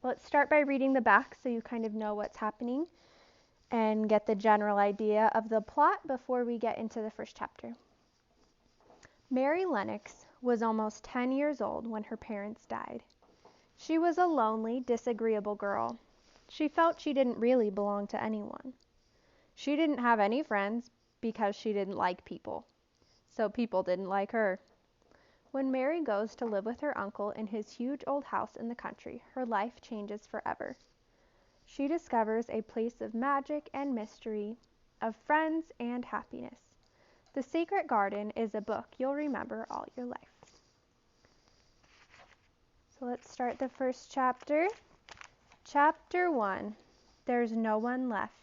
Let's start by reading the back so you kind of know what's happening and get the general idea of the plot before we get into the first chapter. Mary Lennox was almost 10 years old when her parents died. She was a lonely, disagreeable girl. She felt she didn't really belong to anyone. She didn't have any friends because she didn't like people, so people didn't like her. When Mary goes to live with her uncle in his huge old house in the country, her life changes forever. She discovers a place of magic and mystery, of friends and happiness. The Secret Garden is a book you'll remember all your life. So let's start the first chapter. Chapter 1, There's No One Left.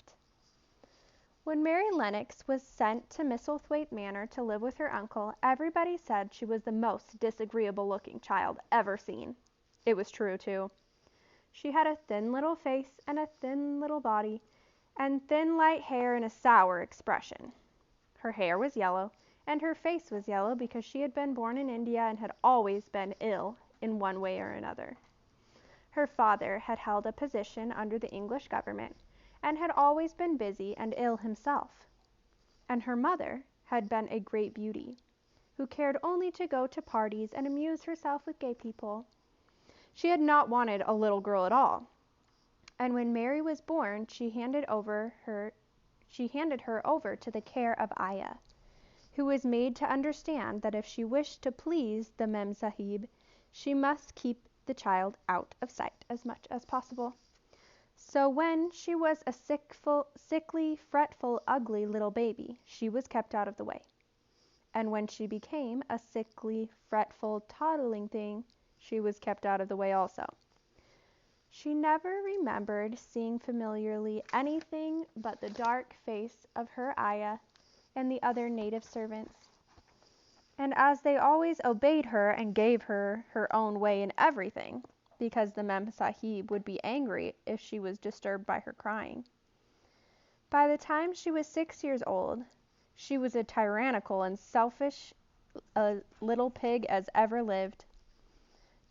When Mary Lennox was sent to Misselthwaite Manor to live with her uncle, everybody said she was the most disagreeable-looking child ever seen. It was true, too. She had a thin little face and a thin little body, and thin light hair and a sour expression. Her hair was yellow, and her face was yellow because she had been born in India and had always been ill in one way or another. Her father had held a position under the English government and had always been busy and ill himself. And her mother had been a great beauty, who cared only to go to parties and amuse herself with gay people. She had not wanted a little girl at all. And when Mary was born, she handed her over to the care of Aya, who was made to understand that if she wished to please the Mem Sahib, she must keep the child out of sight as much as possible. So when she was a sickly, fretful, ugly little baby, she was kept out of the way. And when she became a sickly, fretful, toddling thing, she was kept out of the way also. She never remembered seeing familiarly anything but the dark face of her Aya and the other native servants. And as they always obeyed her and gave her her own way in everything, because the Mem Sahib would be angry if she was disturbed by her crying. By the time she was 6 years old, she was as tyrannical and selfish a little pig as ever lived.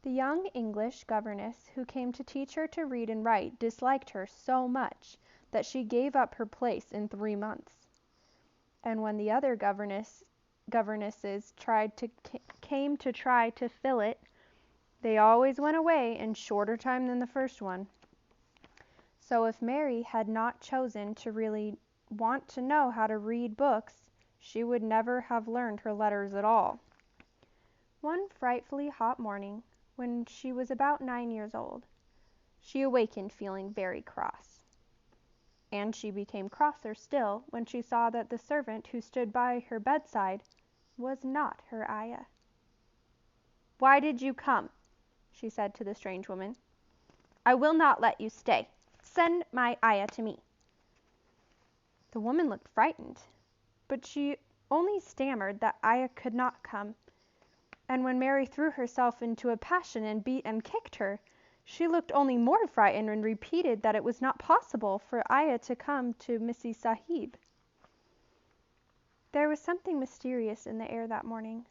The young English governess who came to teach her to read and write disliked her so much that she gave up her place in 3 months. And when the other governesses came to try to fill it, they always went away in shorter time than the first one. So if Mary had not chosen to really want to know how to read books, she would never have learned her letters at all. One frightfully hot morning, when she was about 9 years old, she awakened feeling very cross. And she became crosser still when she saw that the servant who stood by her bedside was not her Aya. "Why did you come?" she said to the strange woman. "I will not let you stay. Send my Aya to me." The woman looked frightened, but she only stammered that Aya could not come. And when Mary threw herself into a passion and beat and kicked her, she looked only more frightened and repeated that it was not possible for Aya to come to Missie Sahib. There was something mysterious in the air that morning.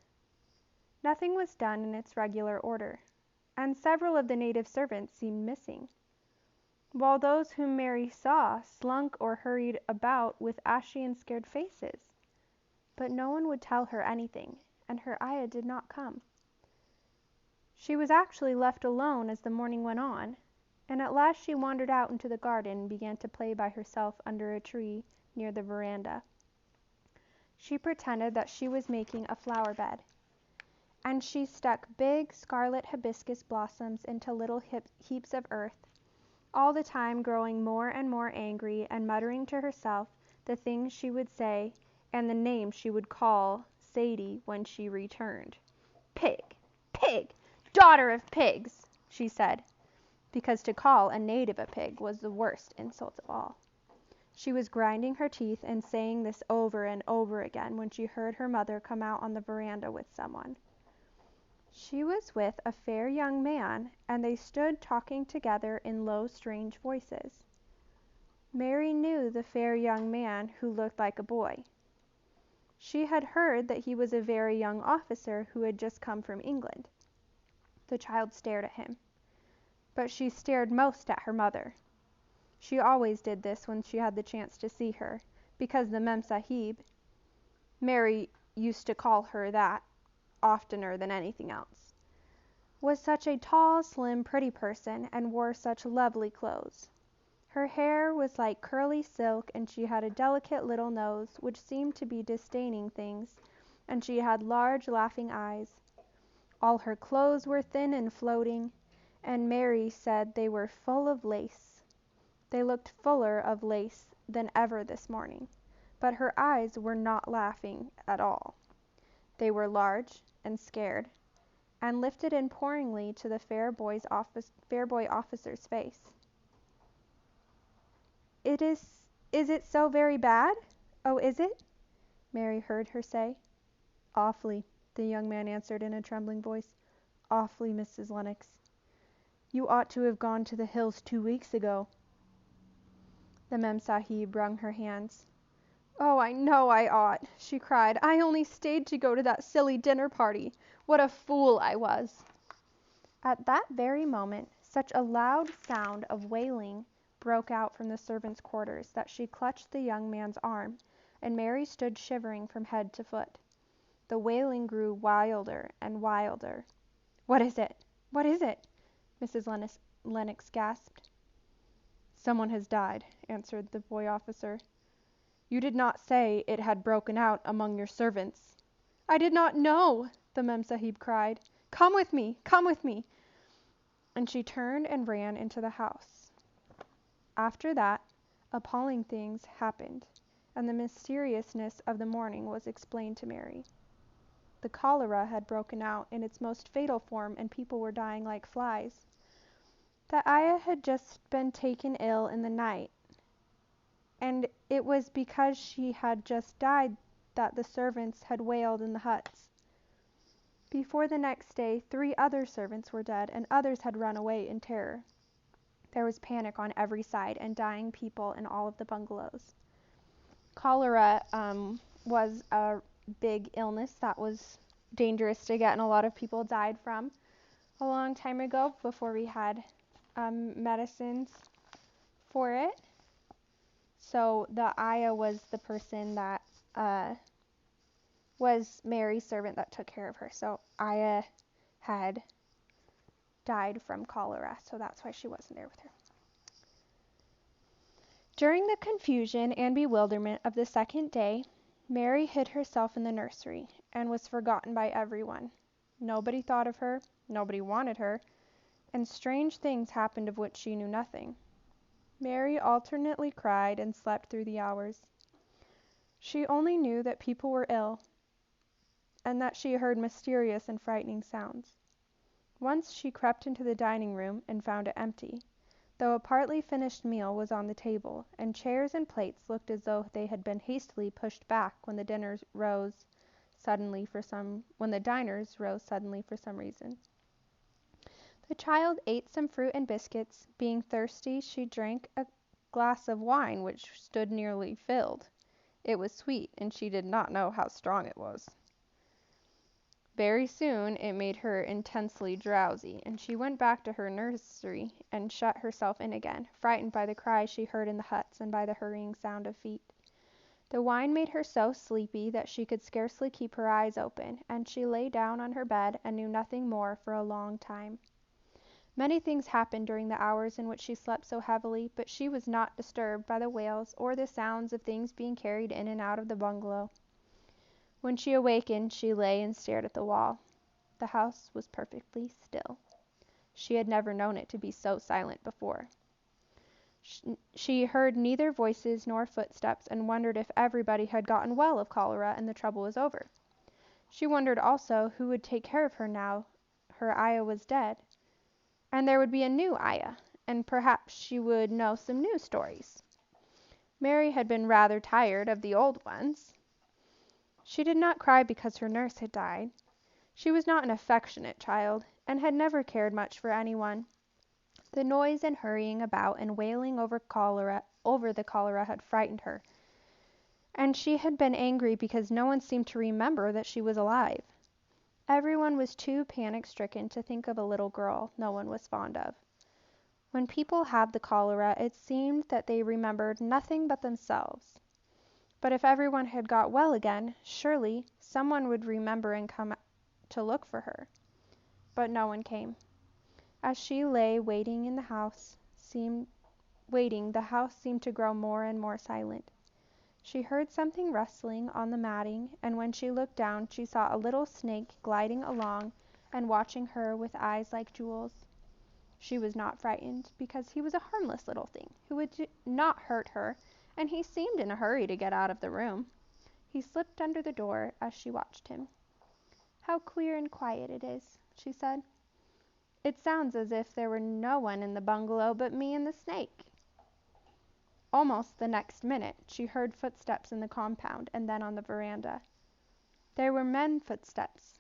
Nothing was done in its regular order, and several of the native servants seemed missing, while those whom Mary saw slunk or hurried about with ashy and scared faces. But no one would tell her anything, and her Aya did not come. She was actually left alone as the morning went on, and at last she wandered out into the garden and began to play by herself under a tree near the veranda. She pretended that she was making a flower bed, and she stuck big scarlet hibiscus blossoms into little heaps of earth, all the time growing more and more angry and muttering to herself the things she would say and the name she would call Sadie when she returned. "Pig, pig, daughter of pigs," she said, because to call a native a pig was the worst insult of all. She was grinding her teeth and saying this over and over again when she heard her mother come out on the veranda with someone. She was with a fair young man, and they stood talking together in low, strange voices. Mary knew the fair young man who looked like a boy. She had heard that he was a very young officer who had just come from England. The child stared at him. but she stared most at her mother. She always did this when she had the chance to see her, because the Memsahib, Mary used to call her that oftener than anything else, was such a tall, slim, pretty person and wore such lovely clothes. Her hair was like curly silk, and she had a delicate little nose which seemed to be disdaining things, and she had large, laughing eyes. All her clothes were thin and floating, and Mary said they were full of lace. They looked fuller of lace than ever this morning, but her eyes were not laughing at all. They were large and scared, and lifted imploringly to the fair boy officer's face. Is it so very bad? Oh, is it? Mary heard her say. Awfully, the young man answered in a trembling voice. Awfully, Mrs. Lennox. You ought to have gone to the hills 2 weeks ago. The Memsahib wrung her hands. Oh, I know I ought, she cried. I only stayed to go to that silly dinner party. What a fool I was. At that very moment, such a loud sound of wailing broke out from the servants' quarters that she clutched the young man's arm, and Mary stood shivering from head to foot. The wailing grew wilder and wilder. What is it? What is it? Mrs. Lennox gasped. Someone has died, answered the boy officer. You did not say it had broken out among your servants. I did not know, the Memsahib cried. Come with me, come with me. And she turned and ran into the house. After that, appalling things happened, and the mysteriousness of the morning was explained to Mary. The cholera had broken out in its most fatal form, and people were dying like flies. The ayah had just been taken ill in the night, and it was because she had just died that the servants had wailed in the huts. Before the next day, 3 other servants were dead, and others had run away in terror. There was panic on every side, and dying people in all of the bungalows. Cholera was a big illness that was dangerous to get, and a lot of people died from a long time ago before we had medicines for it. So the ayah was the person that was Mary's servant that took care of her. So ayah had died from cholera, so that's why she wasn't there with her. During the confusion and bewilderment of the second day, Mary hid herself in the nursery and was forgotten by everyone. Nobody thought of her, nobody wanted her, and strange things happened of which she knew nothing. Mary alternately cried and slept through the hours. She only knew that people were ill, and that she heard mysterious and frightening sounds. Once she crept into the dining room and found it empty, though a partly finished meal was on the table, and chairs and plates looked as though they had been hastily pushed back when the diners rose suddenly for some reason. The child ate some fruit and biscuits. Being thirsty, she drank a glass of wine which stood nearly filled. It was sweet, and she did not know how strong it was. Very soon it made her intensely drowsy, and she went back to her nursery and shut herself in again, frightened by the cries she heard in the huts and by the hurrying sound of feet. The wine made her so sleepy that she could scarcely keep her eyes open, and she lay down on her bed and knew nothing more for a long time. Many things happened during the hours in which she slept so heavily, but she was not disturbed by the wails or the sounds of things being carried in and out of the bungalow. When she awakened, she lay and stared at the wall. The house was perfectly still. She had never known it to be so silent before. She heard neither voices nor footsteps, and wondered if everybody had gotten well of cholera and the trouble was over. She wondered also who would take care of her now her ayah was dead. And there would be a new ayah, and perhaps she would know some new stories. Mary had been rather tired of the old ones. She did not cry because her nurse had died. She was not an affectionate child, and had never cared much for anyone. The noise and hurrying about and wailing over the cholera had frightened her, and she had been angry because no one seemed to remember that she was alive. Everyone was too panic-stricken to think of a little girl no one was fond of. When people had the cholera, it seemed that they remembered nothing but themselves. But if everyone had got well again, surely someone would remember and come to look for her. But no one came. As she lay waiting, the house seemed to grow more and more silent. She heard something rustling on the matting, and when she looked down, she saw a little snake gliding along and watching her with eyes like jewels. She was not frightened, because he was a harmless little thing who would not hurt her, and he seemed in a hurry to get out of the room. He slipped under the door as she watched him. "How clear and quiet it is," she said. "It sounds as if there were no one in the bungalow but me and the snake." Almost the next minute she heard footsteps in the compound and then on the veranda. They were men's footsteps,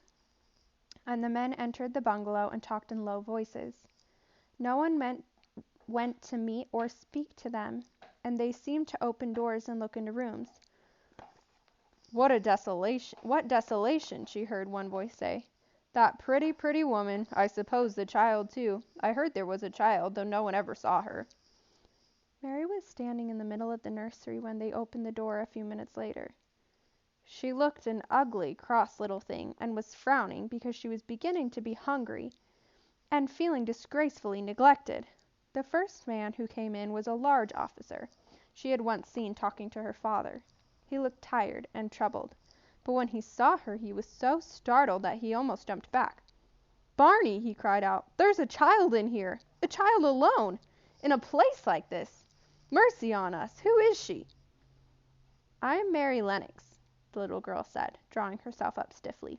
and the men entered the bungalow and talked in low voices. No one went to meet or speak to them, and they seemed to open doors and look into rooms. What desolation," she heard one voice say. "That pretty, pretty woman. I suppose the child, too. I heard there was a child, though no one ever saw her." Mary was standing in the middle of the nursery when they opened the door a few minutes later. She looked an ugly, cross little thing, and was frowning because she was beginning to be hungry and feeling disgracefully neglected. The first man who came in was a large officer she had once seen talking to her father. He looked tired and troubled, but when he saw her he was so startled that he almost jumped back. "Barney," he cried out, "there's a child in here! A child alone! In a place like this! Mercy on us! Who is she?" "I am Mary Lennox," the little girl said, drawing herself up stiffly.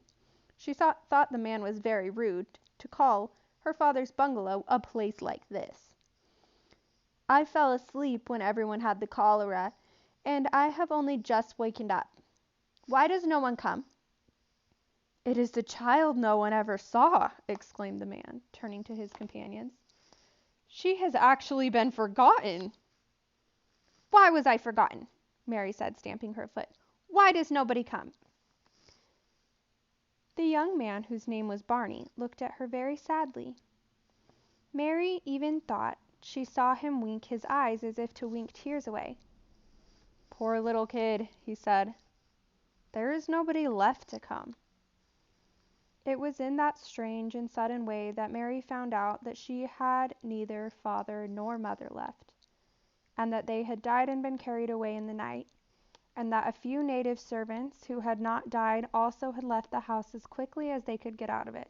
She thought the man was very rude to call her father's bungalow a place like this. "I fell asleep when everyone had the cholera, and I have only just wakened up. Why does no one come?" "It is the child no one ever saw," exclaimed the man, turning to his companions. "She has actually been forgotten." "Why was I forgotten?" Mary said, stamping her foot. "Why does nobody come?" The young man, whose name was Barney, looked at her very sadly. Mary even thought she saw him wink his eyes as if to wink tears away. "Poor little kid," he said. "There is nobody left to come." It was in that strange and sudden way that Mary found out that she had neither father nor mother left, and that they had died and been carried away in the night, and that a few native servants who had not died also had left the house as quickly as they could get out of it,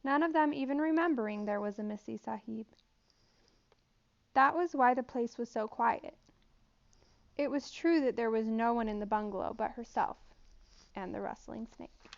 none of them even remembering there was a Missie Sahib. That was why the place was so quiet. It was true that there was no one in the bungalow but herself and the rustling snake.